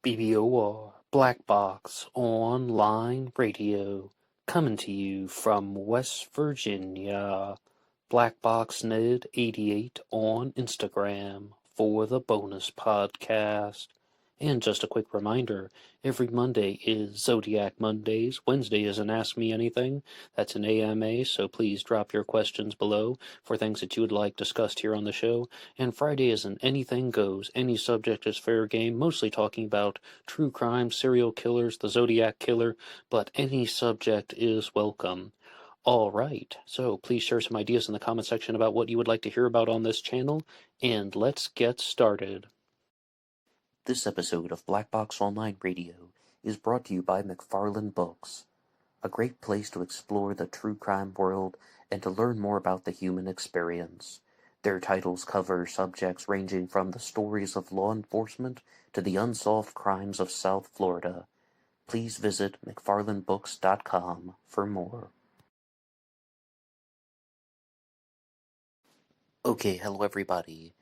BBOR Black Box Online Radio, coming to you from West Virginia. BlackBoxNed88 on Instagram for the bonus podcast. And just a quick reminder, every Monday is Zodiac Mondays. Wednesday is an Ask Me Anything. That's an AMA, so please drop your questions below for things that you would like discussed here on the show. And Friday is an Anything Goes. Any subject is fair game, mostly talking about true crime, serial killers, the Zodiac Killer, but any subject is welcome. All right, so please share some ideas in the comment section about what you would like to hear about on this channel, and let's get started. This episode of Black Box Online Radio is brought to you by McFarland Books, a great place to explore the true crime world and to learn more about the human experience. Their titles cover subjects ranging from the stories of law enforcement to the unsolved crimes of South Florida. Please visit McFarlandBooks.com for more. Okay, hello everybody.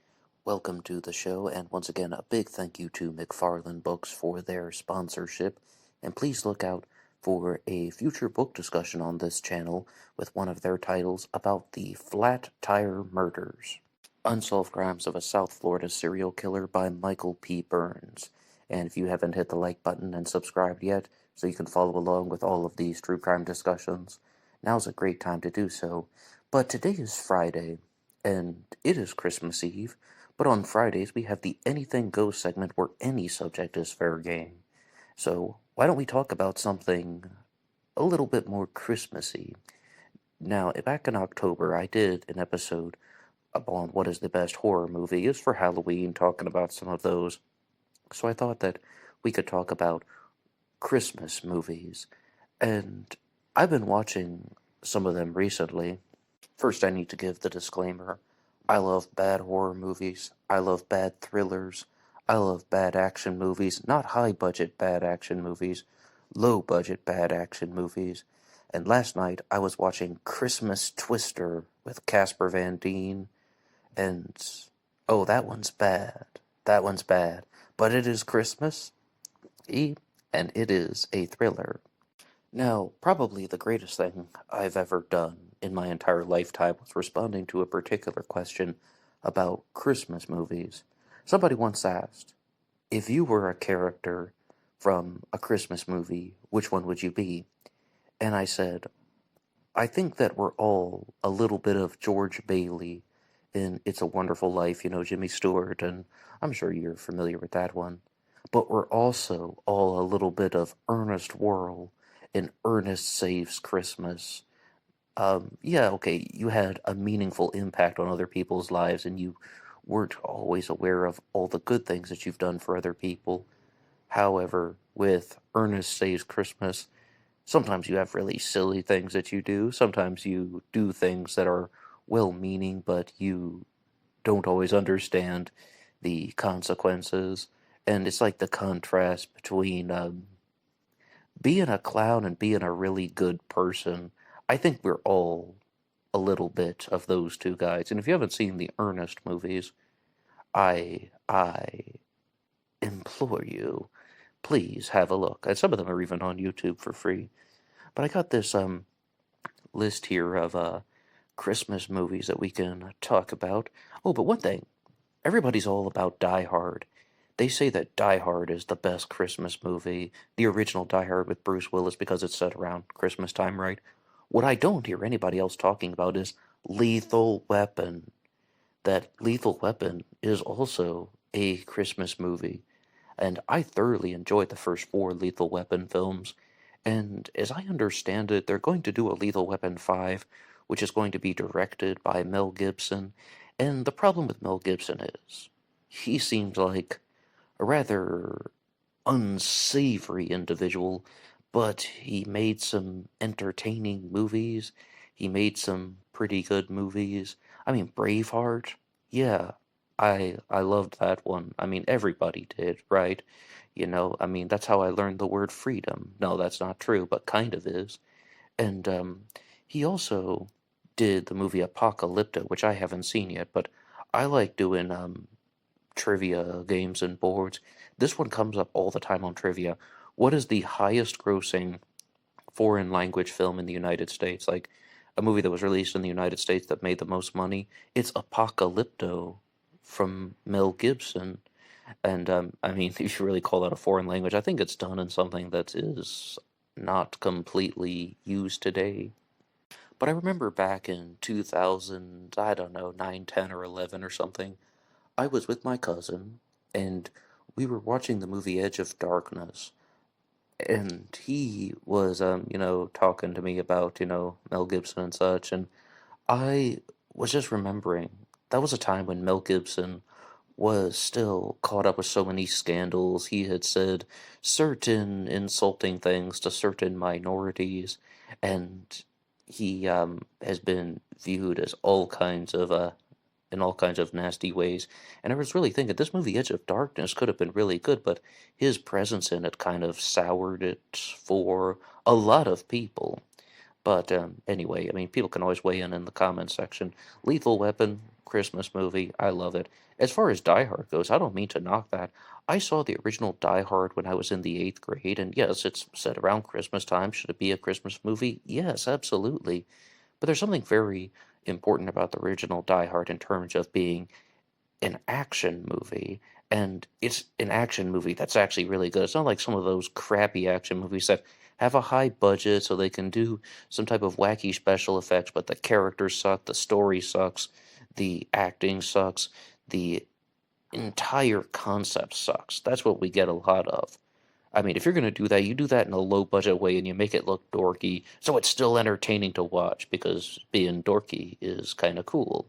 Welcome to the show, and once again, a big thank you to McFarland Books for their sponsorship, and please look out for a future book discussion on this channel with one of their titles about the Flat Tire Murders, Unsolved Crimes of a South Florida Serial Killer by Michael P. Burns. And if you haven't hit the like button and subscribed yet, so you can follow along with all of these true crime discussions, now's a great time to do so. But today is Friday, and it is Christmas Eve. But on Fridays, we have the Anything Goes segment where any subject is fair game. So why don't we talk about something a little bit more Christmassy? Now, back in October, I did an episode on what is the best horror movie. It was for Halloween, talking about some of those. So I thought that we could talk about Christmas movies. And I've been watching some of them recently. First, I need to give the disclaimer. I love bad horror movies. I love bad thrillers. I love bad action movies. Not high-budget bad action movies. Low-budget bad action movies. And last night, I was watching Christmas Twister with Casper Van Dien. And, oh, that one's bad. That one's bad. But it is Christmas. And it is a thriller. Now, probably the greatest thing I've ever done in my entire lifetime was responding to a particular question about Christmas movies. Somebody once asked, if you were a character from a Christmas movie, which one would you be? And I said, I think that we're all a little bit of George Bailey in It's a Wonderful Life, Jimmy Stewart, and I'm sure you're familiar with that one. But we're also all a little bit of Ernest Worrell in Ernest Saves Christmas. Okay, you had a meaningful impact on other people's lives, and you weren't always aware of all the good things that you've done for other people. However, with Ernest Saves Christmas, sometimes you have really silly things that you do. Sometimes you do things that are well-meaning, but you don't always understand the consequences. And it's like the contrast between being a clown and being a really good person. I think we're all a little bit of those two guys. And if you haven't seen the Ernest movies, I implore you, please have a look. And some of them are even on YouTube for free. But I got this list here of Christmas movies that we can talk about. Oh, but one thing, everybody's all about Die Hard. They say that Die Hard is the best Christmas movie, the original Die Hard with Bruce Willis, because it's set around Christmas time, right? What I don't hear anybody else talking about is Lethal Weapon. That Lethal Weapon is also a Christmas movie, and I thoroughly enjoyed the first 4 Lethal Weapon films, and as I understand it, they're going to do a Lethal Weapon 5, which is going to be directed by Mel Gibson, and the problem with Mel Gibson is, he seems like a rather unsavory individual, but he made some entertaining movies. He made some pretty good movies. I mean, Braveheart, yeah, I loved that one. I mean, everybody did, right? That's how I learned the word freedom. No, that's not true, but kind of is. And he also did the movie Apocalypto, which I haven't seen yet, but I like doing trivia games and boards. This one comes up all the time on trivia. What is the highest grossing foreign language film in the United States? Like a movie that was released in the United States that made the most money? It's Apocalypto from Mel Gibson. And I mean, if you really call that a foreign language, I think it's done in something that is not completely used today. But I remember back in 2000, I don't know, 9, 10, or 11 or something, I was with my cousin, and we were watching the movie Edge of Darkness, and he was, talking to me about, Mel Gibson and such, and I was just remembering that was a time when Mel Gibson was still caught up with so many scandals. He had said certain insulting things to certain minorities, and he has been viewed as all kinds of in all kinds of nasty ways. And I was really thinking this movie Edge of Darkness could have been really good, but his presence in it kind of soured it for a lot of people. But anyway, I mean, people can always weigh in the comments section. Lethal Weapon, Christmas movie, I love it. As far as Die Hard goes, I don't mean to knock that. I saw the original Die Hard when I was in the 8th grade, and yes, it's set around Christmas time. Should it be a Christmas movie? Yes, absolutely. But there's something very important about the original Die Hard in terms of being an action movie, and it's an action movie that's actually really good. It's not like some of those crappy action movies that have a high budget so they can do some type of wacky special effects, but the characters suck, the story sucks, the acting sucks, the entire concept sucks. That's what we get a lot of. I mean, if you're going to do that, you do that in a low budget way and you make it look dorky, so it's still entertaining to watch because being dorky is kind of cool.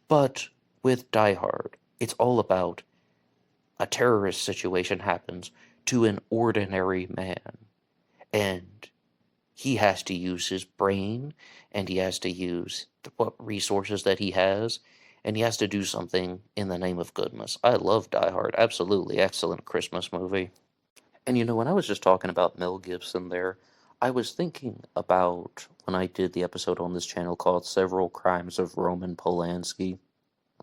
But with Die Hard, it's all about a terrorist situation happens to an ordinary man, and he has to use his brain, and he has to use what resources that he has, and he has to do something in the name of goodness. I love Die Hard. Absolutely excellent Christmas movie. And when I was just talking about Mel Gibson there, I was thinking about when I did the episode on this channel called Several Crimes of Roman Polanski,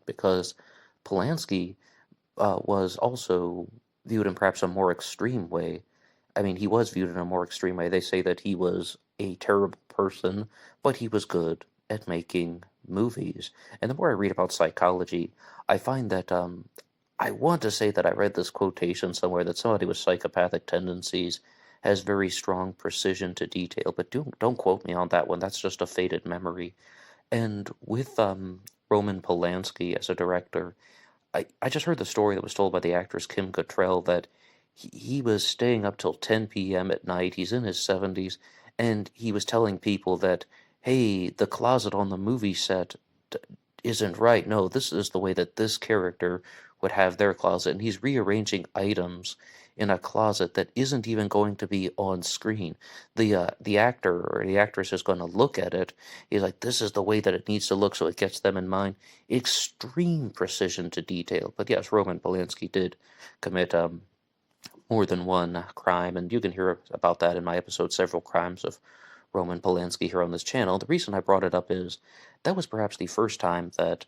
because Polanski was also viewed in perhaps a more extreme way. I mean, he was viewed in a more extreme way. They say that he was a terrible person, but he was good at making movies. And the more I read about psychology, I find that I want to say that I read this quotation somewhere that somebody with psychopathic tendencies has very strong precision to detail, but don't quote me on that one. That's just a faded memory. And with Roman Polanski as a director, I just heard the story that was told by the actress Kim Cattrall that he was staying up till 10 p.m. at night. He's in his 70s, and he was telling people that, hey, the closet on the movie set isn't right. No, this is the way that this character would have their closet. And he's rearranging items in a closet that isn't even going to be on screen. The actor or the actress is going to look at it. He's like, this is the way that it needs to look, so it gets them in mind. Extreme precision to detail. But yes, Roman Polanski did commit more than one crime, and you can hear about that in my episode, Several Crimes of Roman Polanski, here on this channel. The reason I brought it up is that was perhaps the first time that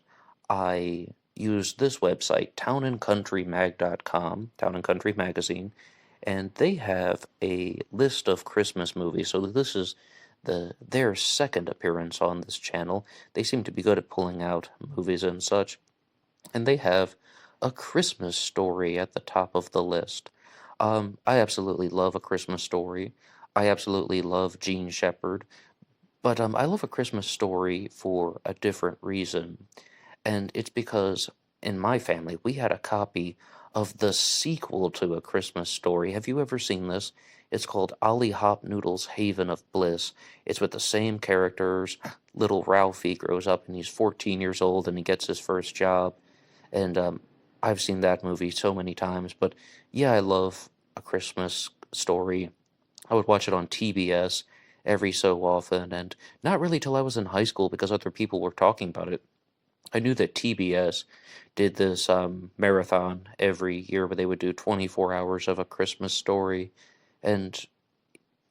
I used this website, townandcountrymag.com, Town and Country Magazine, and they have a list of Christmas movies. So this is their second appearance on this channel. They seem to be good at pulling out movies and such, and they have A Christmas Story at the top of the list. I absolutely love A Christmas Story. I absolutely love Gene Shepard, but I love A Christmas Story for a different reason, and it's because in my family we had a copy of the sequel to A Christmas Story. Have you ever seen this? It's called Ollie Hop Noodle's Haven of Bliss. It's with the same characters. Little Ralphie grows up and he's 14 years old and he gets his first job, and I've seen that movie so many times. But yeah, I love A Christmas Story. I would watch it on TBS every so often, and not really till I was in high school because other people were talking about it. I knew that TBS did this marathon every year where they would do 24 hours of A Christmas Story, and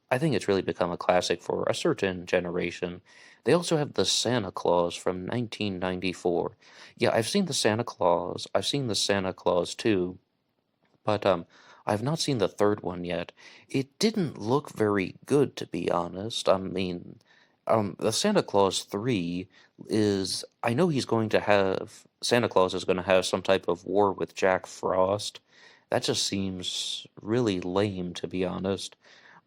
I think it's really become a classic for a certain generation. They also have the Santa Claus from 1994. Yeah, I've seen the Santa Claus. I've seen the Santa Claus 2, but I've not seen the third one yet. It didn't look very good, to be honest. I mean, the Santa Claus 3 is, I know he's going to have, Santa Claus is going to have some type of war with Jack Frost. That just seems really lame, to be honest.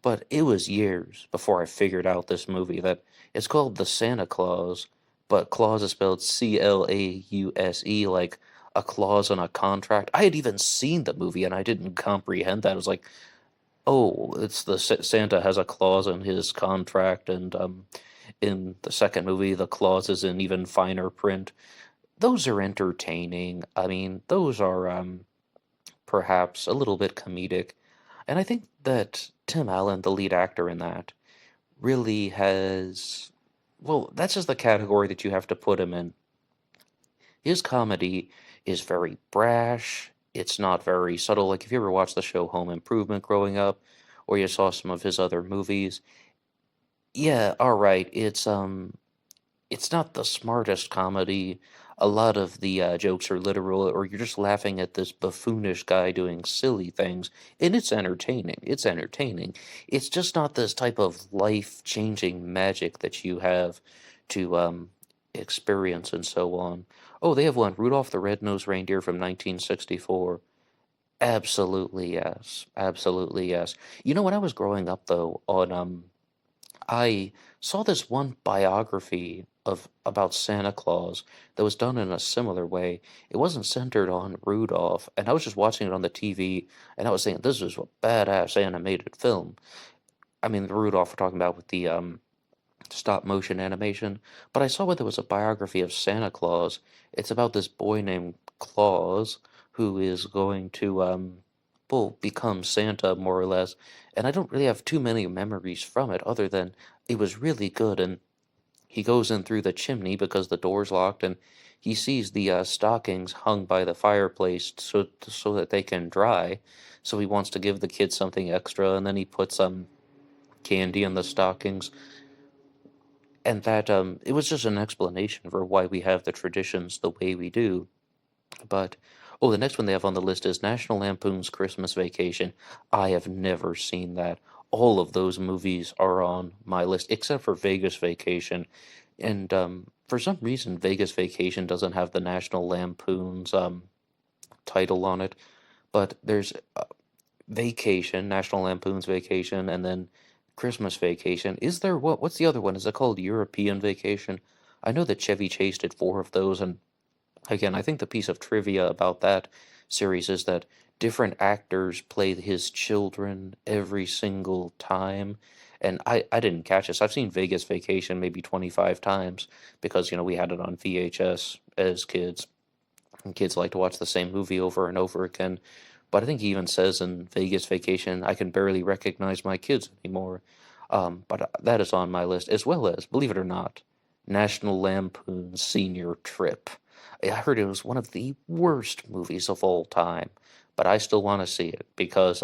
But it was years before I figured out this movie that it's called The Santa Claus, but clause is spelled Clause, like a clause on a contract. I had even seen the movie and I didn't comprehend that. I was like, oh, it's the Santa has a clause in his contract, and in the second movie, the clause is in even finer print. Those are entertaining. I mean, those are perhaps a little bit comedic. And I think that Tim Allen, the lead actor in that, really has, well, that's just the category that you have to put him in. His comedy is very brash. It's not very subtle. Like if you ever watched the show Home Improvement growing up, or you saw some of his other movies, yeah, all right, it's not the smartest comedy. A lot of the jokes are literal, or you're just laughing at this buffoonish guy doing silly things, and it's entertaining. It's entertaining. It's just not this type of life-changing magic that you have to experience and so on. Oh, they have one, Rudolph the Red-Nosed Reindeer from 1964. Absolutely yes. Absolutely yes. You know, when I was growing up though, on I saw this one biography of about Santa Claus that was done in a similar way. It wasn't centered on Rudolph, and I was just watching it on the TV, and I was saying, this is a badass animated film. I mean, the Rudolph we're talking about with the stop motion animation, but I saw where there was a biography of Santa Claus. It's about this boy named Claus who is going to well, become Santa more or less. And I don't really have too many memories from it other than it was really good. And he goes in through the chimney because the door's locked, and he sees the stockings hung by the fireplace so that they can dry. So he wants to give the kids something extra, and then he puts candy in the stockings, and that it was just an explanation for why we have the traditions the way we do. But oh, the next one they have on the list is National Lampoon's Christmas Vacation. I have never seen that. All of those movies are on my list except for Vegas Vacation, and for some reason Vegas Vacation doesn't have the National Lampoon's title on it. But there's Vacation, National Lampoon's Vacation, and then Christmas Vacation. Is there what's the other one? Is it called European Vacation? I know that Chevy Chase did four of those, and again, I think the piece of trivia about that series is that different actors play his children every single time. And I didn't catch this. I've seen Vegas Vacation maybe 25 times because, we had it on VHS as kids. And kids like to watch the same movie over and over again. But I think he even says in Vegas Vacation, I can barely recognize my kids anymore. But that is on my list, as well as, believe it or not, National Lampoon's Senior Trip. I heard it was one of the worst movies of all time, but I still want to see it because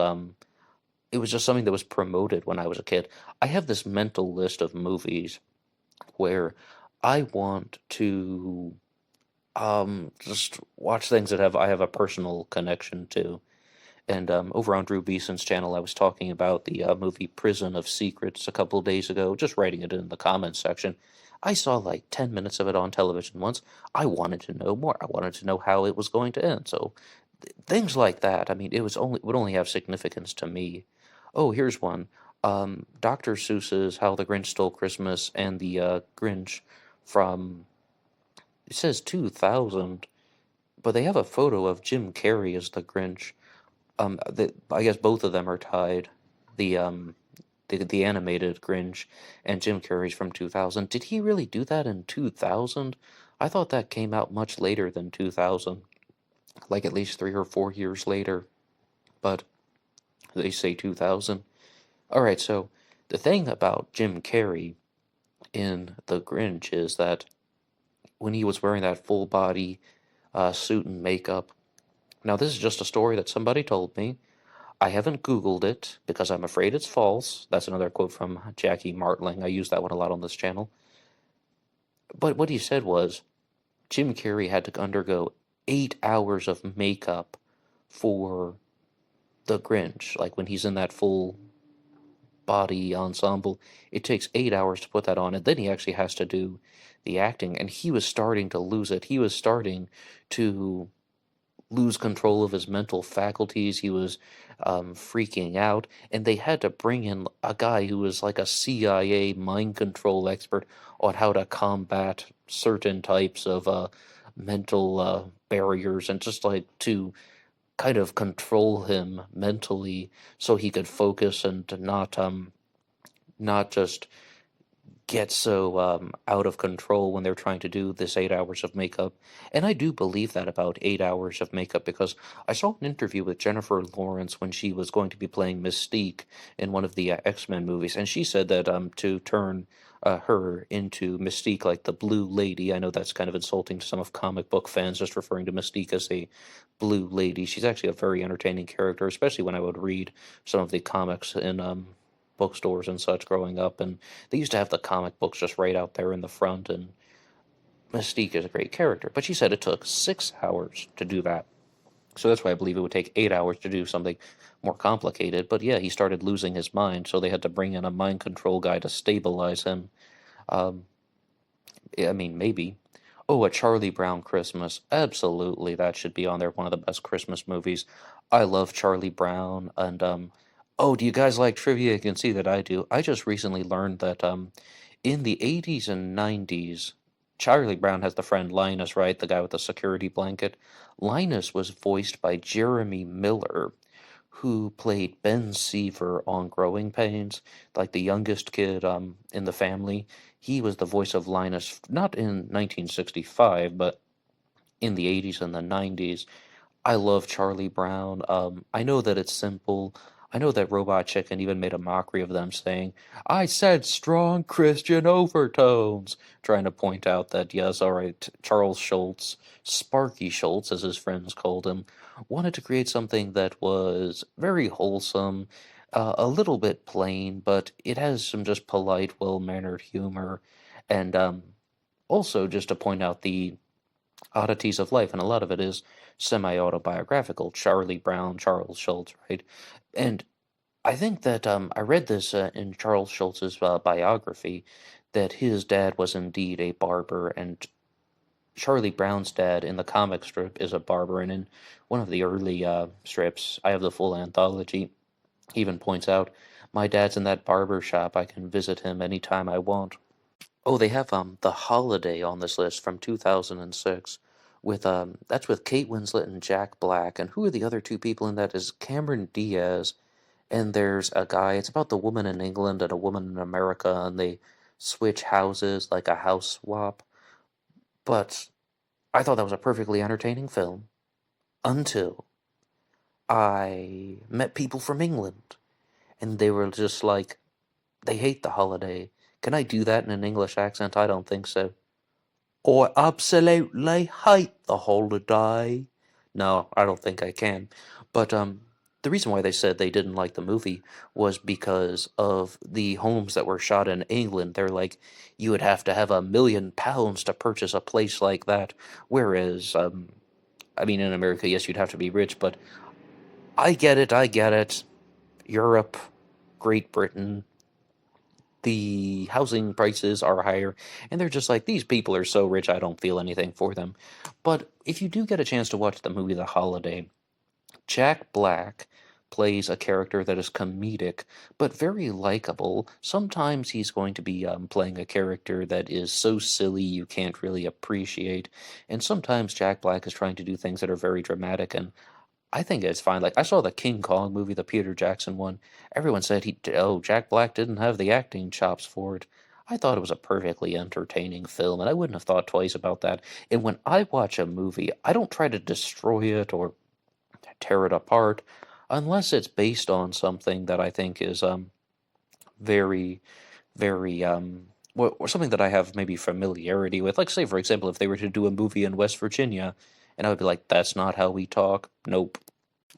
it was just something that was promoted when I was a kid. I have this mental list of movies where I want to just watch things that I have a personal connection to. And over on Drew Beeson's channel, I was talking about the movie Prison of Secrets a couple of days ago, just writing it in the comments section. I saw like 10 minutes of it on television once. I wanted to know more. I wanted to know how it was going to end. So things like that. I mean, would only have significance to me. Oh, here's one. Dr. Seuss's How the Grinch Stole Christmas and the Grinch from, it says 2000, but they have a photo of Jim Carrey as the Grinch. I guess both of them are tied. The the animated Grinch and Jim Carrey's from 2000. Did he really do that in 2000? I thought that came out much later than 2000, like at least 3 or 4 years later. But they say 2000. All right, so the thing about Jim Carrey in The Grinch is that when he was wearing that full body suit and makeup. Now, this is just a story that somebody told me. I haven't Googled it because I'm afraid it's false. That's another quote from Jackie Martling. I use that one a lot on this channel. But what he said was Jim Carrey had to undergo 8 hours of makeup for the Grinch. Like when he's in that full body ensemble, it takes 8 hours to put that on, and then he actually has to do the acting. And he was starting to lose it. He was starting to lose control of his mental faculties. He was freaking out, and they had to bring in a guy who was like a CIA mind control expert on how to combat certain types of mental barriers and just like to kind of control him mentally so he could focus and to not just get so out of control when they're trying to do this 8 hours of makeup. And I do believe that about 8 hours of makeup because I saw an interview with Jennifer Lawrence when she was going to be playing Mystique in one of the X-Men movies, and she said that to turn her into Mystique, like the Blue Lady. I know that's kind of insulting to some of comic book fans, just referring to Mystique as a Blue Lady. She's actually a very entertaining character, especially when I would read some of the comics in bookstores and such growing up, and they used to have the comic books just right out there in the front, and Mystique is a great character. But she said it took 6 hours to do that. So that's why I believe it would take 8 hours to do something more complicated. But yeah, he started losing his mind, so they had to bring in a mind control guy to stabilize him. Um, I mean, maybe. Oh, A Charlie Brown Christmas. Absolutely, that should be on there. One of the best Christmas movies. I love Charlie Brown. And, oh, do you guys like trivia? You can see that I do. I just recently learned that, in the 80s and 90s, Charlie Brown has the friend Linus, right? The guy with the security blanket. Linus was voiced by Jeremy Miller, who played Ben Seaver on Growing Pains, like the youngest kid in the family. He was the voice of Linus, not in 1965, but in the 80s and the 90s. I love Charlie Brown. I know that it's simple. I know that Robot Chicken even made a mockery of them saying, I said strong Christian overtones, trying to point out that, yes, all right, Charles Schultz, Sparky Schultz, as his friends called him, wanted to create something that was very wholesome, a little bit plain, but it has some just polite, well-mannered humor, and also just to point out the oddities of life, and a lot of it is semi-autobiographical. Charlie Brown, Charles Schultz, right? And I think that I read this in Charles Schultz's biography that his dad was indeed a barber, and Charlie Brown's dad in the comic strip is a barber, and in one of the early strips, I have the full anthology, he even points out, my dad's in that barber shop, I can visit him anytime I want. Oh, they have The Holiday on this list from 2006 with that's with Kate Winslet and Jack Black. And who are the other two people in that? Is Cameron Diaz, and there's a guy. It's about the woman in England and a woman in America, and they switch houses like a house swap. But I thought that was a perfectly entertaining film until I met people from England, and they were just like, they hate The Holiday. Can I do that in an English accent? I don't think so. I absolutely hate The Holiday. No, I don't think I can. But the reason why they said they didn't like the movie was because of the homes that were shot in England. They're like, you would have to have £1 million to purchase a place like that. Whereas, I mean, in America, yes, you'd have to be rich, but I get it, I get it. Europe, Great Britain, the housing prices are higher, and they're just like, these people are so rich, I don't feel anything for them. But if you do get a chance to watch the movie The Holiday, Jack Black plays a character that is comedic, but very likable. Sometimes he's going to be playing a character that is so silly you can't really appreciate, and sometimes Jack Black is trying to do things that are very dramatic, and I think it's fine. Like I saw the King Kong movie, the Peter Jackson one. Everyone said Jack Black didn't have the acting chops for it. I thought it was a perfectly entertaining film, and I wouldn't have thought twice about that. And when I watch a movie, I don't try to destroy it or tear it apart unless it's based on something that I think is very, very or something that I have maybe familiarity with. Like say for example, if they were to do a movie in West Virginia, and I would be like, that's not how we talk. Nope.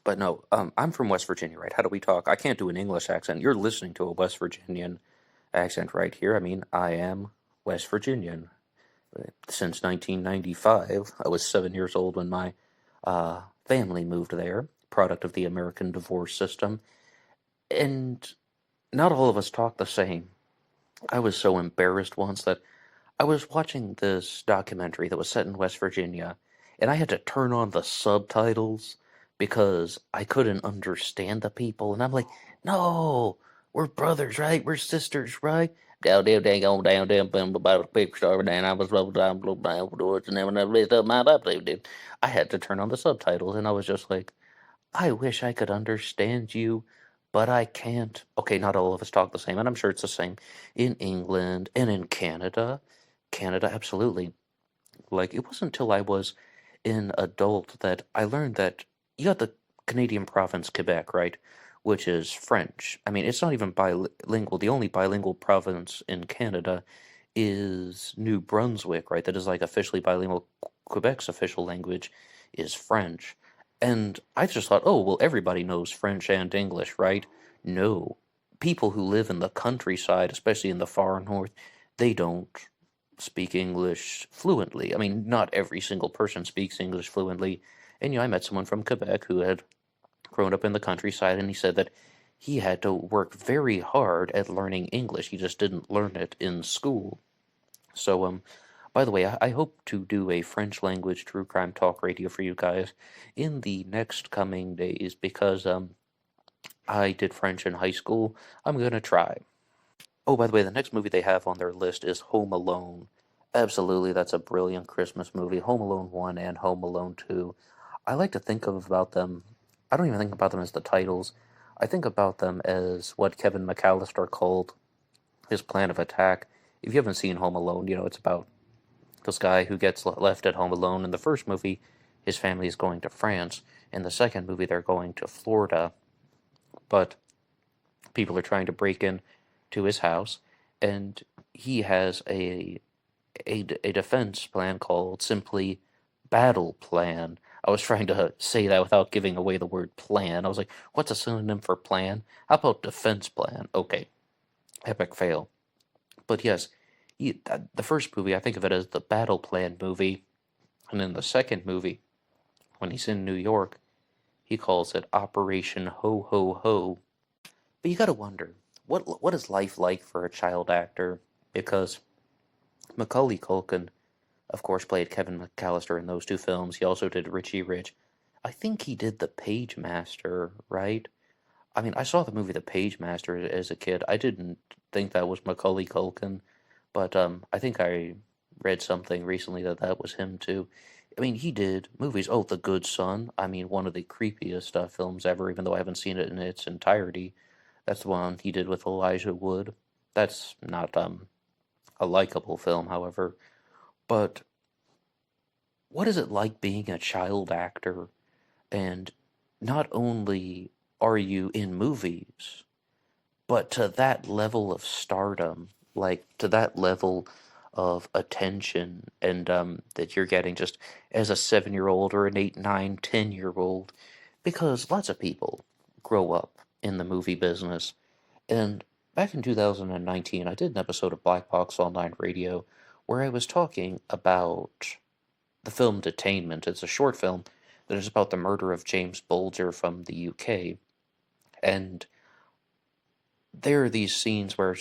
But no, I'm from West Virginia, right? How do we talk? I can't do an English accent. You're listening to a West Virginian accent right here. I mean, I am West Virginian. Since 1995, I was 7 years old when my family moved there, product of the American divorce system. And not all of us talk the same. I was so embarrassed once that I was watching this documentary that was set in West Virginia, and I had to turn on the subtitles because I couldn't understand the people. And I'm like, no, we're brothers, right? We're sisters, right? Down, down, down, on down, down, boom, about a big star, and I was blue, down, blue, down, doors, and then I raised up my dude. I had to turn on the subtitles, and I was just like, I wish I could understand you, but I can't. Okay, not all of us talk the same, and I'm sure it's the same in England and in Canada. Canada, absolutely. Like, it wasn't until I was an adult that I learned that you got the Canadian province, Quebec, right? Which is French. I mean, it's not even bilingual. The only bilingual province in Canada is New Brunswick, right? That is like officially bilingual. Quebec's official language is French. And I just thought, oh, well, everybody knows French and English, right? No. People who live in the countryside, especially in the far north, they don't speak English fluently. I mean, not every single person speaks English fluently. And, I met someone from Quebec who had grown up in the countryside, and he said that he had to work very hard at learning English. He just didn't learn it in school. So, by the way, I hope to do a French language true crime talk radio for you guys in the next coming days because, I did French in high school. I'm gonna try. Oh, by the way, the next movie they have on their list is Home Alone. Absolutely, that's a brilliant Christmas movie. Home Alone 1 and Home Alone 2. I like to think of about them, I don't even think about them as the titles. I think about them as what Kevin McAllister called his plan of attack. If you haven't seen Home Alone, it's about this guy who gets left at home alone. In the first movie, his family is going to France. In the second movie, they're going to Florida. But people are trying to break in to his house, and he has a defense plan called simply Battle Plan. I was trying to say that without giving away the word plan. I was like, what's a synonym for plan? How about defense plan? Okay, epic fail. But yes, the first movie, I think of it as the Battle Plan movie. And in the second movie, when he's in New York, he calls it Operation Ho Ho Ho. But you gotta wonder, what is life like for a child actor? Because Macaulay Culkin, of course, played Kevin McAllister in those two films. He also did Richie Rich. I think he did The Page Master, right? I mean, I saw the movie The Page Master as a kid. I didn't think that was Macaulay Culkin, but I think I read something recently that that was him too. I mean, he did movies. Oh, The Good Son. I mean, one of the creepiest films ever, even though I haven't seen it in its entirety. That's the one he did with Elijah Wood. That's not a likable film, however. But what is it like being a child actor? And not only are you in movies, but to that level of stardom, like to that level of attention and that you're getting just as a 7 year old or an 8, 9, 10 year old, because lots of people grow up in the movie business. And back in 2019, I did an episode of Black Box Online Radio where I was talking about the film Detainment. It's a short film that is about the murder of James Bulger from the UK. And there are these scenes where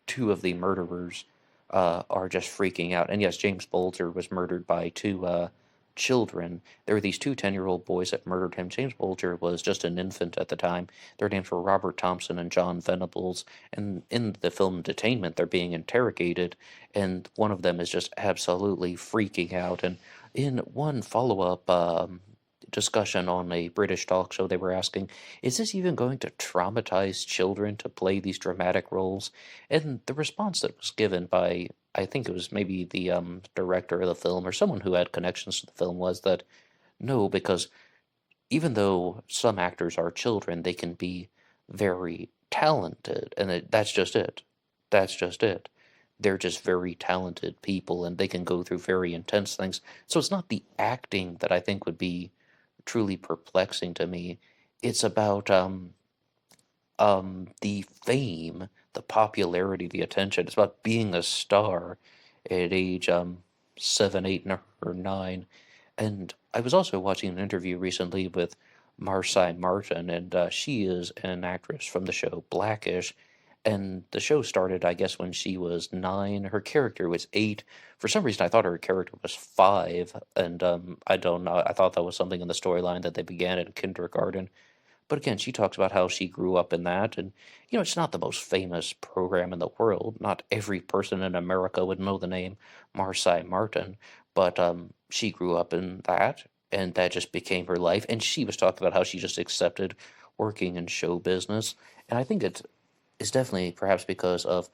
two of the murderers are just freaking out. And yes, James Bulger was murdered by two children. There were these two 10-year-old boys that murdered him. James Bulger was just an infant at the time. Their names were Robert Thompson and John Venables. And in the film Detainment, they're being interrogated, and one of them is just absolutely freaking out. And in one follow-up discussion on a British talk show, they were asking, is this even going to traumatize children to play these dramatic roles? And the response that was given by, I think it was maybe the director of the film or someone who had connections to the film, was that no, because even though some actors are children, they can be very talented, and that's just it. That's just it. They're just very talented people, and they can go through very intense things. So it's not the acting that I think would be truly perplexing to me. it's about the fame, the popularity, the attention. It's about being a star at age 7, 8, or 9. And I was also watching an interview recently with Marsai Martin, and she is an actress from the show Blackish. And the show started, I guess, when she was 9. Her character was 8. For some reason, I thought her character was 5, and I don't know. I thought that was something in the storyline that they began in kindergarten. But again, she talks about how she grew up in that, and it's not the most famous program in the world. Not every person in America would know the name Marsai Martin, but she grew up in that, and that just became her life. And she was talking about how she just accepted working in show business, and I think it's definitely perhaps because of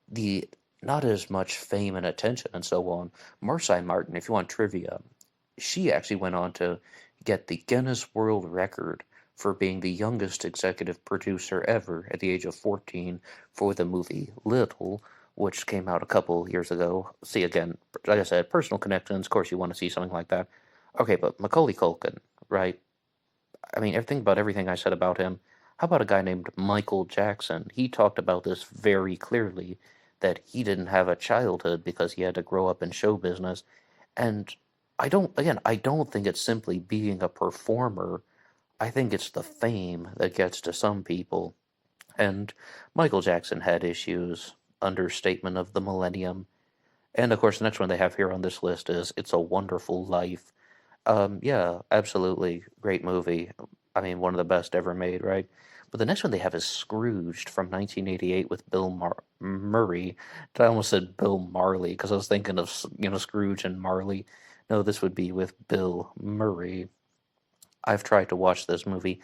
the not as much fame and attention and so on. Marsai Martin, if you want trivia, she actually went on to get the Guinness World Record for being the youngest executive producer ever at the age of 14 for the movie Little, which came out a couple years ago. See, again, like I said, personal connections. Of course, you want to see something like that. Okay, but Macaulay Culkin, right? I mean, think about everything I said about him. How about a guy named Michael Jackson? He talked about this very clearly, that he didn't have a childhood because he had to grow up in show business. And I don't think it's simply being a performer. I think it's the fame that gets to some people. And Michael Jackson had issues, understatement of the millennium. And of course, the next one they have here on this list is It's a Wonderful Life. Yeah, absolutely great movie. I mean, one of the best ever made, right? But the next one they have is Scrooged from 1988 with Bill Murray. I almost said Bill Marley because I was thinking of, Scrooge and Marley. No, this would be with Bill Murray. I've tried to watch this movie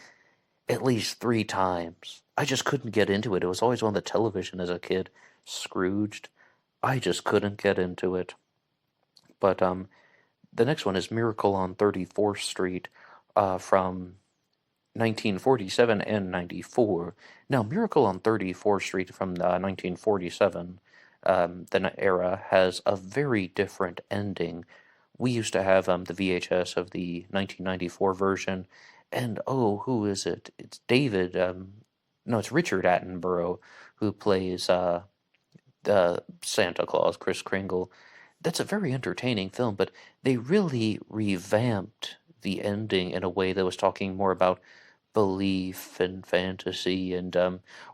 at least 3 times. I just couldn't get into it. It was always on the television as a kid. Scrooged. I just couldn't get into it. But the next one is Miracle on 34th Street from 1947 and 94. Now, Miracle on 34th Street from 1947, the era, has a very different ending. We used to have the VHS of the 1994 version, and oh, who is it? It's David. No, it's Richard Attenborough who plays Santa Claus, Kris Kringle. That's a very entertaining film, but they really revamped the ending in a way that was talking more about belief and fantasy and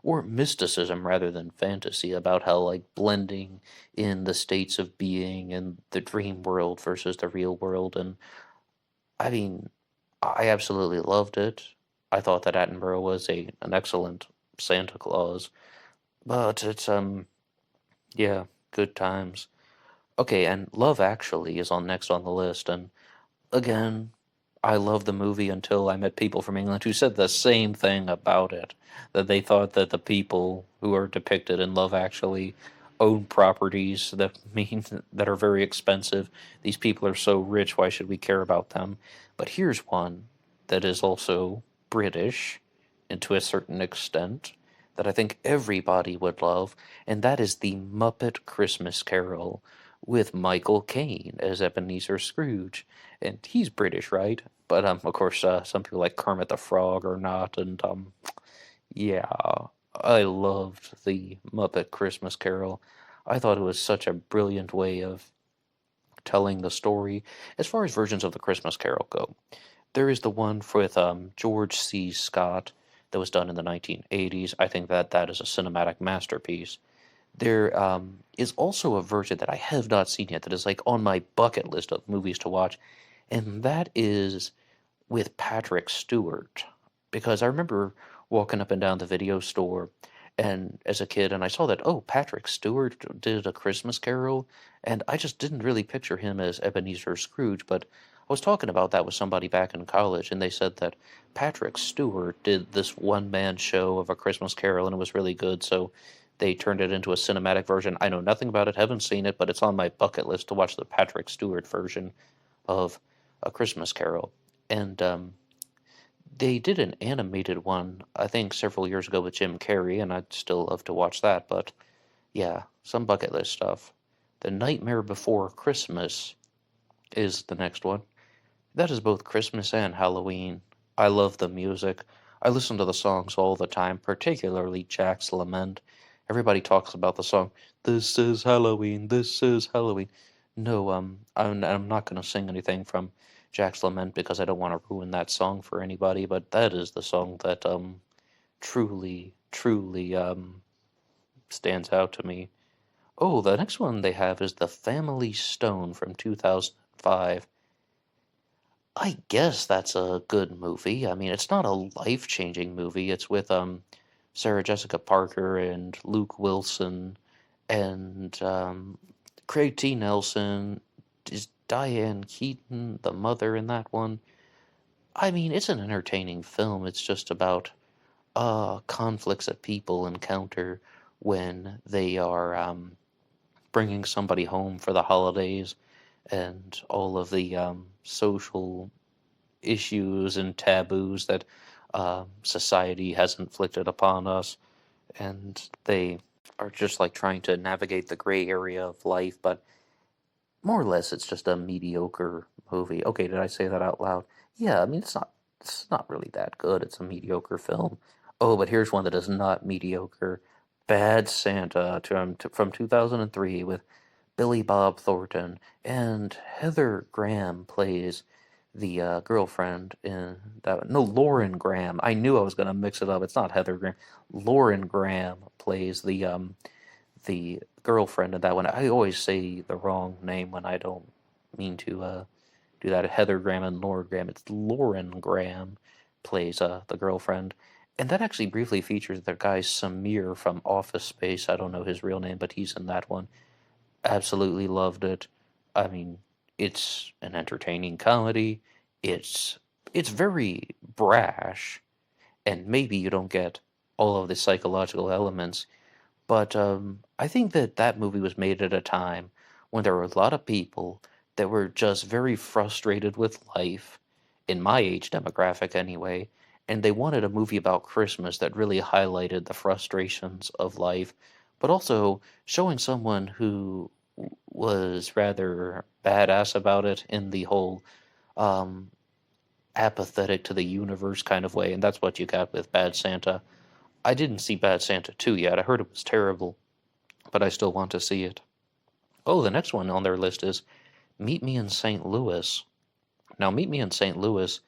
or mysticism rather than fantasy, about how like blending in the states of being and the dream world versus the real world. And I mean, I absolutely loved it. I thought that Attenborough was an excellent Santa Claus, but it's yeah, good times. Okay, and Love Actually is on next on the list, and again, I love the movie until I met people from England who said the same thing about it, that they thought that the people who are depicted in Love Actually own properties that mean that are very expensive. These people are so rich, why should we care about them? But here's one that is also British, and to a certain extent, that I think everybody would love, and that is The Muppet Christmas Carol with Michael Caine as Ebenezer Scrooge. And he's British, right? But of course, some people like Kermit the Frog or not, and yeah, I loved the Muppet Christmas Carol. I thought it was such a brilliant way of telling the story. As far as versions of the Christmas Carol go, there is the one with George C. Scott that was done in the 1980s. I think that that is a cinematic masterpiece. There is also a version that I have not seen yet that is like on my bucket list of movies to watch, and that is with Patrick Stewart. Because I remember walking up and down the video store and as a kid, and I saw that, oh, Patrick Stewart did A Christmas Carol, and I just didn't really picture him as Ebenezer Scrooge, but I was talking about that with somebody back in college, and they said that Patrick Stewart did this one-man show of A Christmas Carol, and it was really good, so they turned it into a cinematic version. I know nothing about it, haven't seen it, but it's on my bucket list to watch the Patrick Stewart version of A Christmas Carol. And they did an animated one, I think, several years ago with Jim Carrey, and I'd still love to watch that. But yeah, some bucket list stuff. The Nightmare Before Christmas is the next one. That is both Christmas and Halloween. I love the music. I listen to the songs all the time, particularly Jack's Lament. Everybody talks about the song, This is Halloween, this is Halloween. No, I'm not going to sing anything from Jack's Lament because I don't want to ruin that song for anybody, but that is the song that, truly stands out to me. Oh, the next one they have is The Family Stone from 2005. I guess that's a good movie. I mean, it's not a life-changing movie. It's with Sarah Jessica Parker and Luke Wilson and Craig T. Nelson. Is Diane Keaton the mother in that one? I mean, it's an entertaining film. It's just about conflicts that people encounter when they are bringing somebody home for the holidays and all of the social issues and taboos that society has inflicted upon us, and they are just like trying to navigate the gray area of life, but more or less it's just a mediocre movie. Okay, did I say that out loud? Yeah, I mean it's not really that good. It's a mediocre film. Oh, but here's one that is not mediocre. Bad Santa from 2003 with Billy Bob Thornton, and Heather Graham plays the girlfriend in that. No, Lauren Graham. I knew I was gonna mix it up. It's not Heather Graham. Lauren Graham plays the girlfriend in that one. I always say the wrong name when I don't mean to do that. Heather Graham and Lauren Graham. It's Lauren Graham plays the girlfriend. And that actually briefly features the guy Samir from Office Space. I don't know his real name, but he's in that one. Absolutely loved it. I mean, it's an entertaining comedy. It's it's very brash, and maybe you don't get all of the psychological elements, but I think that that movie was made at a time when there were a lot of people that were just very frustrated with life, in my age demographic anyway, and they wanted a movie about Christmas that really highlighted the frustrations of life, but also showing someone who was rather badass about it in the whole um, apathetic to the universe kind of way, and that's what you got with Bad Santa. I didn't see Bad Santa 2 yet. I heard it was terrible, but I still want to see it. Oh, the next one on their list is Meet Me in St. Louis. Now, Meet Me in St. Louis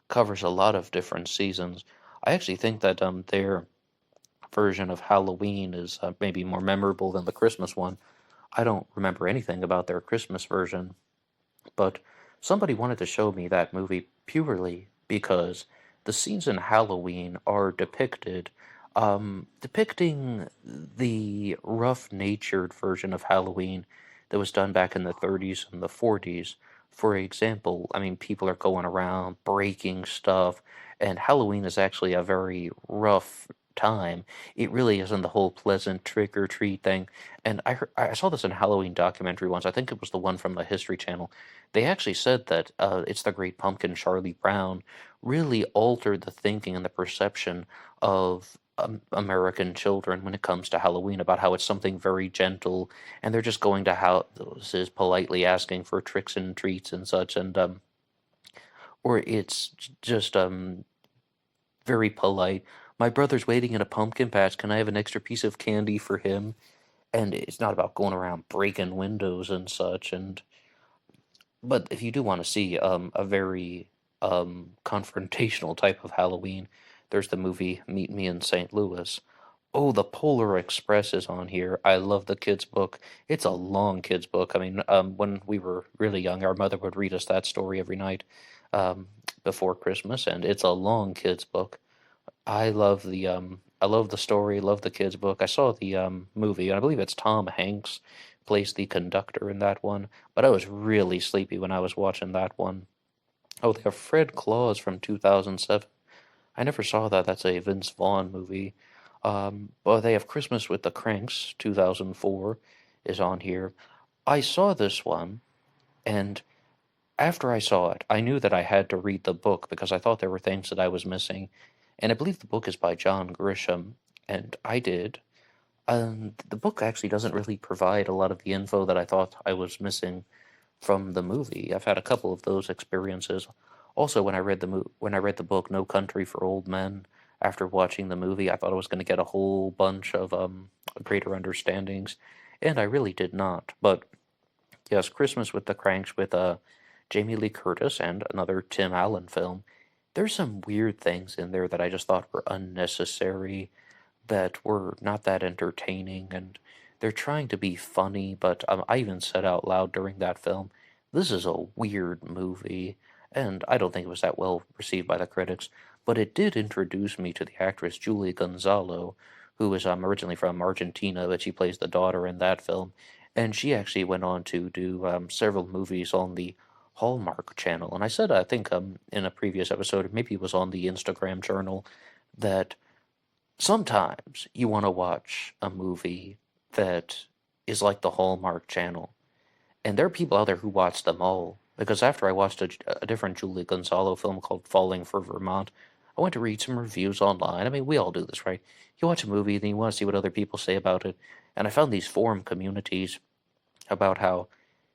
covers a lot of different seasons. I actually think that their version of Halloween is maybe more memorable than the Christmas one. I don't remember anything about their Christmas version, but somebody wanted to show me that movie purely because the scenes in Halloween are depicting the rough-natured version of Halloween that was done back in the 30s and the 40s. For example, I mean, people are going around breaking stuff, and Halloween is actually a very rough time. It really isn't the whole pleasant trick or treat thing. And I saw this in a Halloween documentary once. I think it was the one from the History Channel. They actually said that It's the Great Pumpkin, Charlie Brown, really altered the thinking and the perception of American children when it comes to Halloween, about how it's something very gentle, and they're just going to houses politely asking for tricks and treats and such, and or it's just very polite. My brother's waiting in a pumpkin patch. Can I have an extra piece of candy for him? And it's not about going around breaking windows and such. And but if you do want to see a very confrontational type of Halloween, there's the movie Meet Me in St. Louis. Oh, the Polar Express is on here. I love the kids' book. It's a long kids' book. I mean, when we were really young, our mother would read us that story every night um, before Christmas, and it's a long kids' book. I love the story, love the kids' book. I saw the movie, and I believe it's Tom Hanks plays the conductor in that one, but I was really sleepy when I was watching that one. Oh, they have Fred Claus from 2007. I never saw that. That's a Vince Vaughn movie. But they have Christmas with the Cranks, 2004, is on here. I saw this one, and after I saw it, I knew that I had to read the book because I thought there were things that I was missing. And I believe the book is by John Grisham, and I did. The book actually doesn't really provide a lot of the info that I thought I was missing from the movie. I've had a couple of those experiences. Also, when I read the book No Country for Old Men, after watching the movie, I thought I was going to get a whole bunch of greater understandings, and I really did not. But yes, Christmas with the Cranks with Jamie Lee Curtis and another Tim Allen film. There's some weird things in there that I just thought were unnecessary, that were not that entertaining, and they're trying to be funny, but I even said out loud during that film, this is a weird movie, and I don't think it was that well received by the critics, but it did introduce me to the actress Julie Gonzalo, who is originally from Argentina, but she plays the daughter in that film, and she actually went on to do several movies on the Hallmark Channel. And I said, I think in a previous episode, maybe it was on the Instagram Journal, that sometimes you want to watch a movie that is like the Hallmark Channel. And there are people out there who watch them all. Because after I watched a different Julie Gonzalo film called Falling for Vermont, I went to read some reviews online. I mean, we all do this, right? You watch a movie, then you want to see what other people say about it. And I found these forum communities about how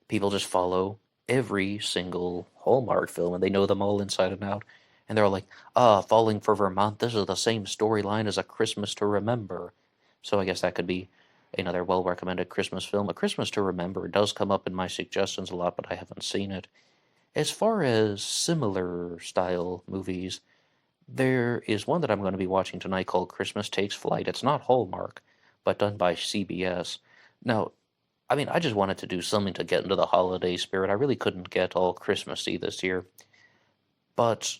people just follow every single Hallmark film and they know them all inside and out. And they're all like, Falling for Vermont, this is the same storyline as A Christmas to Remember. So I guess that could be another well recommended Christmas film. A Christmas to Remember does come up in my suggestions a lot, but I haven't seen it. As far as similar style movies, there is one that I'm going to be watching tonight called Christmas Takes Flight. It's not Hallmark, but done by CBS. Now, I mean, I just wanted to do something to get into the holiday spirit. I really couldn't get all Christmassy this year. But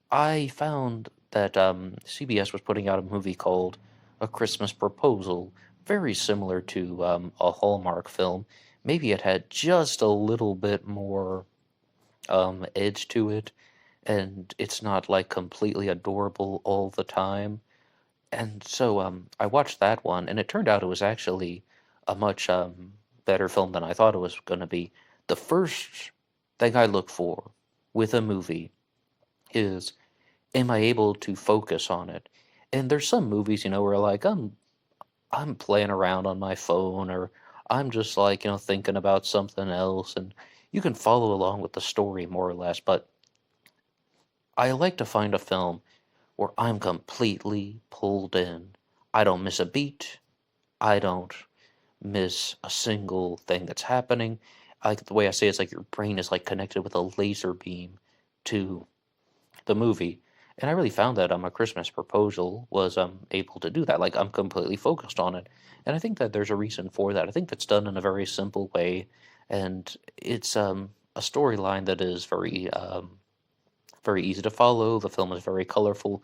I found that CBS was putting out a movie called A Christmas Proposal, very similar to a Hallmark film. Maybe it had just a little bit more edge to it, and it's not like completely adorable all the time. And so I watched that one, and it turned out it was actually a much better film than I thought it was going to be. The first thing I look for with a movie is, am I able to focus on it? And there's some movies, where like I'm playing around on my phone, or I'm just like, thinking about something else, and you can follow along with the story more or less, but I like to find a film where I'm completely pulled in. I don't miss a beat. I don't miss a single thing that's happening. Like the way I say it's like your brain is like connected with a laser beam to the movie. And I really found that A Christmas Proposal was able to do that. Like I'm completely focused on it. And I think that there's a reason for that. I think that's done in a very simple way. And it's a storyline that is very easy to follow. The film is very colorful.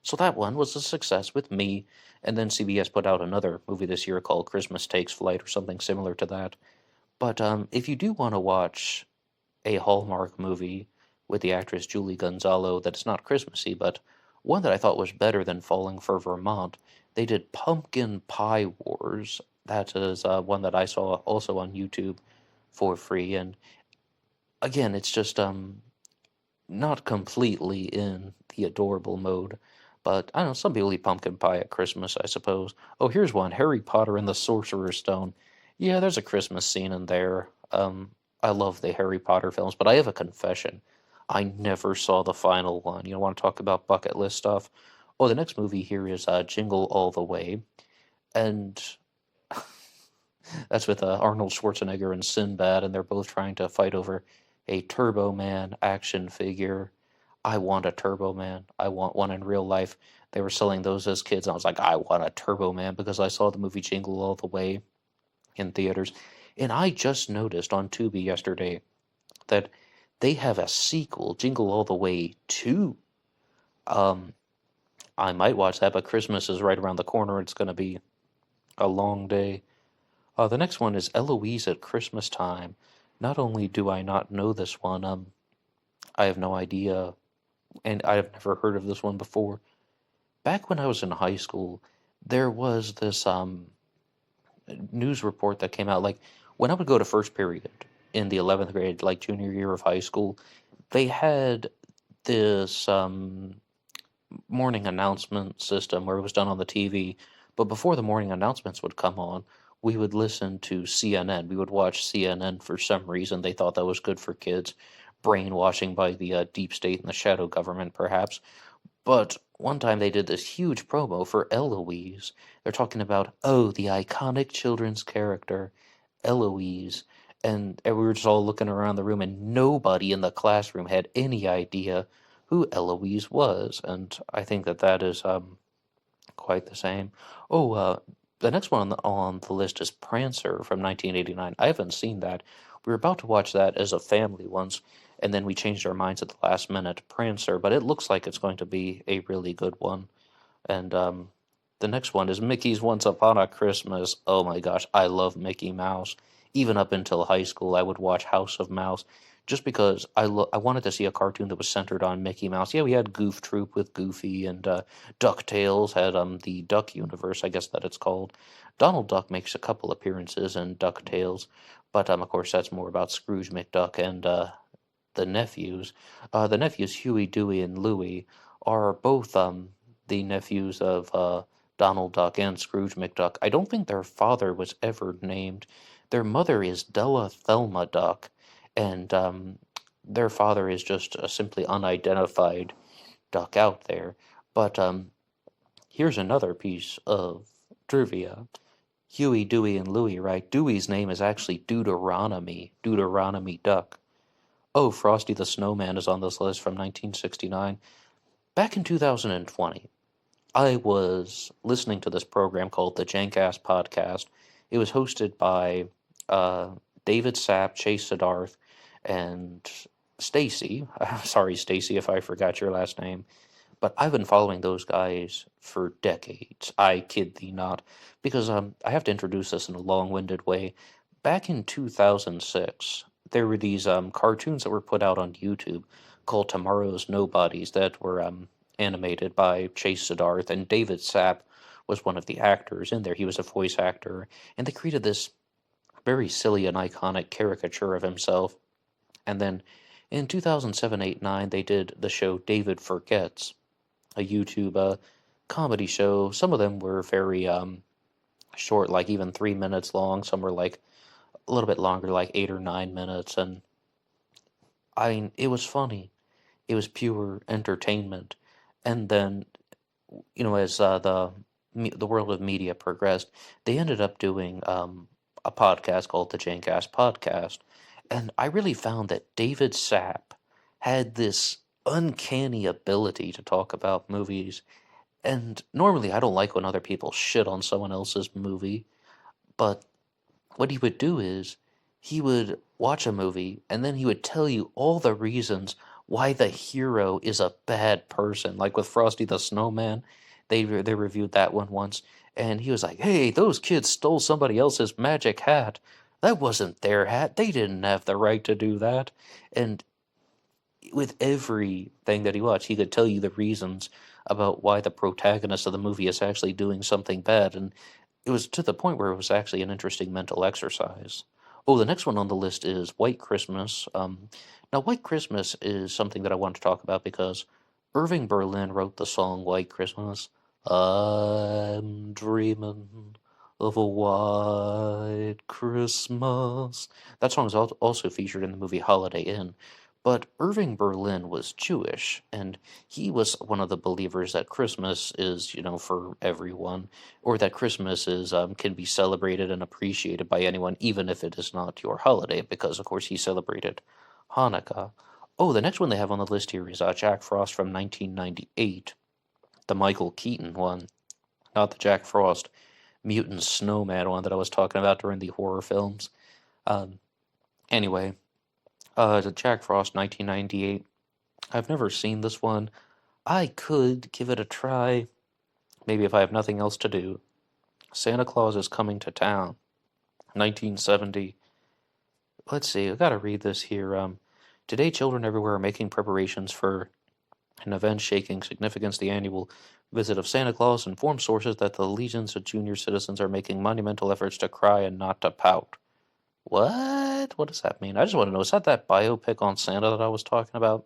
So that one was a success with me. And then CBS put out another movie this year called Christmas Takes Flight or something similar to that. But if you do want to watch a Hallmark movie with the actress Julie Gonzalo that is not Christmassy, but one that I thought was better than Falling for Vermont, they did Pumpkin Pie Wars. That is one that I saw also on YouTube for free. And again, it's just not completely in the adorable mode, but I don't know, some people eat pumpkin pie at Christmas, I suppose. Oh, here's one, Harry Potter and the Sorcerer's Stone. Yeah, there's a Christmas scene in there. I love the Harry Potter films, but I have a confession. I never saw the final one. You want to talk about bucket list stuff? Oh, the next movie here is Jingle All the Way, and that's with Arnold Schwarzenegger and Sinbad, and they're both trying to fight over a Turbo Man action figure. I want a Turbo Man. I want one in real life. They were selling those as kids, and I was like, I want a Turbo Man because I saw the movie Jingle All the Way in theaters. And I just noticed on Tubi yesterday that they have a sequel, Jingle All the Way 2. Um, I might watch that, but Christmas is right around the corner. It's going to be a long day. The next one is Eloise at Christmas Time. Not only do I not know this one, I have no idea, and I have never heard of this one before. Back when I was in high school, there was this news report that came out, like, when I would go to first period in the 11th grade, like junior year of high school, they had this morning announcement system where it was done on the TV, but before the morning announcements would come on, we would listen to CNN. We would watch CNN for some reason. They thought that was good for kids. brainwashing by the deep state and the shadow government, perhaps. But one time they did this huge promo for Eloise. They're talking about, oh, the iconic children's character, Eloise. And we were just all looking around the room, and nobody in the classroom had any idea who Eloise was. And I think that that is quite the same. Oh, the next one on the list is Prancer from 1989. I haven't seen that. We were about to watch that as a family once, and then we changed our minds at the last minute. Prancer, but it looks like it's going to be a really good one. And the next one is Mickey's Once Upon a Christmas. Oh my gosh, I love Mickey Mouse. Even up until high school, I would watch House of Mouse just because I wanted to see a cartoon that was centered on Mickey Mouse. Yeah, we had Goof Troop with Goofy, and DuckTales had the Duck Universe, I guess that it's called. Donald Duck makes a couple appearances in DuckTales, but of course that's more about Scrooge McDuck and the nephews. The nephews Huey, Dewey, and Louie are both the nephews of Donald Duck and Scrooge McDuck. I don't think their father was ever named. Their mother is Della Thelma Duck, and their father is just a simply unidentified duck out there. But here's another piece of trivia. Huey, Dewey, and Louie, right? Dewey's name is actually Deuteronomy Duck. Oh, Frosty the Snowman is on this list from 1969. Back in 2020, I was listening to this program called the Jankass Podcast. It was hosted by David Sapp, Chase Siddharth, and Stacy. Sorry, Stacy, if I forgot your last name. But I've been following those guys for decades. I kid thee not. Because I have to introduce this in a long-winded way. Back in 2006, there were these cartoons that were put out on YouTube called Tomorrow's Nobodies that were animated by Chase Siddharth, and David Sapp was one of the actors in there. He was a voice actor, and they created this very silly and iconic caricature of himself. And then in 2007, 8, 9, they did the show David Forgets, a YouTube comedy show. Some of them were very short, like even 3 minutes long. Some were like a little bit longer, like 8 or 9 minutes. And it was funny. It was pure entertainment. And then, as the world of media progressed, they ended up doing a podcast called the Jankass Podcast. And I really found that David Sapp had this uncanny ability to talk about movies. And normally I don't like when other people shit on someone else's movie, but what he would do is he would watch a movie and then he would tell you all the reasons why the hero is a bad person. Like with Frosty the Snowman, they reviewed that one once, and he was like, "Hey, those kids stole somebody else's magic hat. That wasn't their hat. They didn't have the right to do that." And with everything that he watched, he could tell you the reasons about why the protagonist of the movie is actually doing something bad, and it was to the point where it was actually an interesting mental exercise. Oh, the next one on the list is White Christmas. Now, White Christmas is something that I want to talk about because Irving Berlin wrote the song White Christmas. I'm dreaming of a white Christmas. That song is also featured in the movie Holiday Inn. But Irving Berlin was Jewish, and he was one of the believers that Christmas is, for everyone, or that Christmas is can be celebrated and appreciated by anyone, even if it is not your holiday, because, of course, he celebrated Hanukkah. Oh, the next one they have on the list here is Jack Frost from 1998, the Michael Keaton one, not the Jack Frost mutant snowman one that I was talking about during the horror films. Anyway, the Jack Frost 1998. I've never seen this one. I could give it a try, maybe if I have nothing else to do. Santa Claus is Coming to Town, 1970. Let's see, I gotta read this here. Today, children everywhere are making preparations for an event shaking significance, the annual visit of Santa Claus, informs sources that the legions of junior citizens are making monumental efforts to cry and not to pout. What? What does that mean? I just want to know, is that biopic on Santa that I was talking about?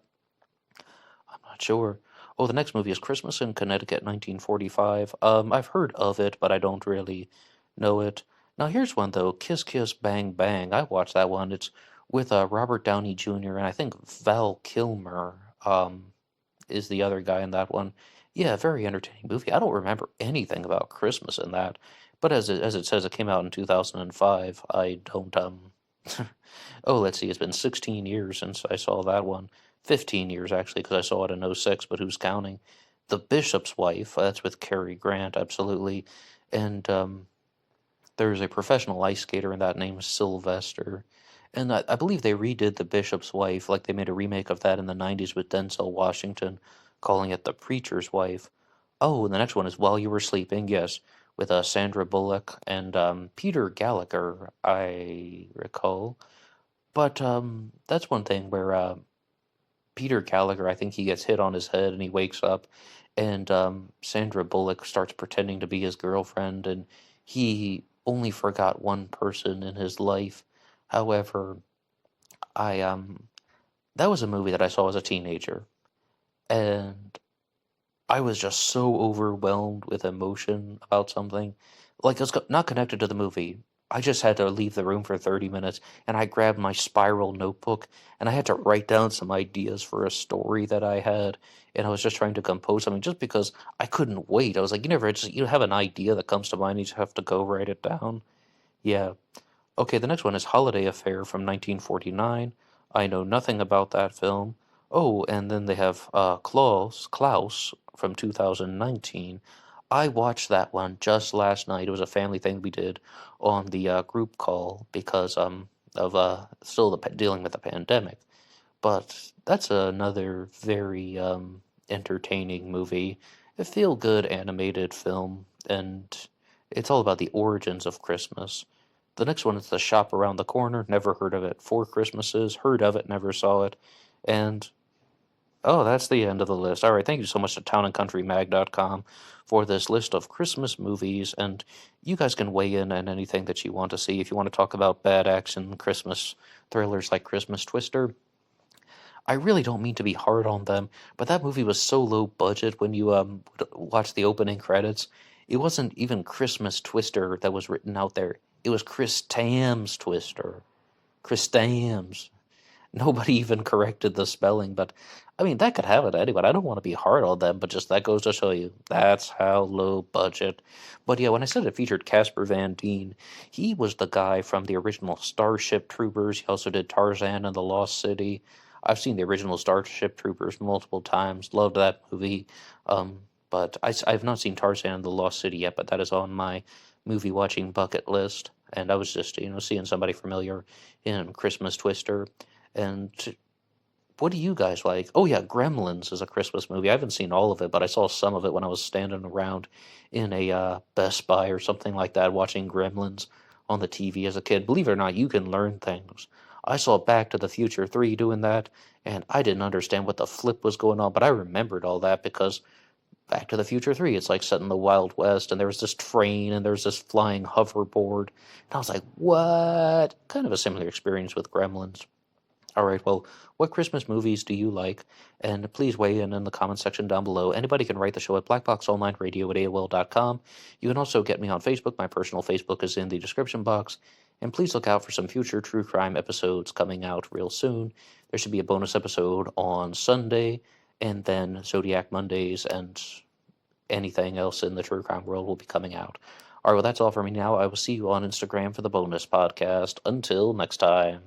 I'm not sure. Oh, the next movie is Christmas in Connecticut, 1945. I've heard of it, but I don't really know it. Now, here's one, though. Kiss Kiss Bang Bang. I watched that one. It's with Robert Downey Jr. and I think Val Kilmer is the other guy in that one. Yeah, very entertaining movie. I don't remember anything about Christmas in that, but as it says, it came out in 2005. I don't Oh, let's see. It's been 16 years since I saw that one. 15 years actually, because I saw it in '06. But who's counting? The Bishop's Wife. That's with Cary Grant, absolutely. And there's a professional ice skater in that named Sylvester. And I believe they redid The Bishop's Wife, like they made a remake of that in the '90s with Denzel Washington, calling it The Preacher's Wife. Oh, and the next one is While You Were Sleeping, yes, with Sandra Bullock and Peter Gallagher, I recall. But that's one thing where Peter Gallagher, I think he gets hit on his head and he wakes up, and Sandra Bullock starts pretending to be his girlfriend, and he only forgot one person in his life. However, I that was a movie that I saw as a teenager, and I was just so overwhelmed with emotion about something. Like, it's not connected to the movie. I just had to leave the room for 30 minutes, and I grabbed my spiral notebook, and I had to write down some ideas for a story that I had, and I was just trying to compose something just because I couldn't wait. I was like, you have an idea that comes to mind, you just have to go write it down. Yeah. Okay, the next one is Holiday Affair from 1949. I know nothing about that film. Oh, and then they have Klaus from 2019. I watched that one just last night. It was a family thing we did on the group call because of still dealing with the pandemic. But that's another very entertaining movie, a feel-good animated film, and it's all about the origins of Christmas. The next one is The Shop Around the Corner. Never heard of it. Four Christmases. Heard of it. Never saw it. And oh, that's the end of the list. All right. Thank you so much to townandcountrymag.com for this list of Christmas movies. And you guys can weigh in on anything that you want to see. If you want to talk about bad action Christmas thrillers like Christmas Twister, I really don't mean to be hard on them, but that movie was so low budget when you watch the opening credits. It wasn't even Christmas Twister that was written out there. It was Chris Tam's Twister. Chris Tam's. Nobody even corrected the spelling, but I mean that could have it anyway. I don't want to be hard on them, but just that goes to show you that's how low budget. But yeah, when I said it featured Casper Van Dien, he was the guy from the original Starship Troopers. He also did Tarzan and the Lost City. I've seen the original Starship Troopers multiple times. Loved that movie. But I've not seen Tarzan and the Lost City yet, but that is on my movie watching bucket list. And I was just, seeing somebody familiar in Christmas Twister. And what do you guys like? Oh yeah, Gremlins is a Christmas movie. I haven't seen all of it, but I saw some of it when I was standing around in a Best Buy or something like that, watching Gremlins on the TV as a kid. Believe it or not, you can learn things. I saw Back to the Future 3 doing that, and I didn't understand what the flip was going on, but I remembered all that because Back to the Future 3, it's like set in the Wild West, and there was this train, and there's this flying hoverboard, and I was like, what? Kind of a similar experience with Gremlins. All right, well, what Christmas movies do you like? And please weigh in the comment section down below. Anybody can write the show at BlackBoxOnlineRadio at AOL.com. You can also get me on Facebook. My personal Facebook is in the description box. And please look out for some future true crime episodes coming out real soon. There should be a bonus episode on Sunday, and then Zodiac Mondays and anything else in the true crime world will be coming out. All right, well, that's all for me now. I will see you on Instagram for the bonus podcast. Until next time.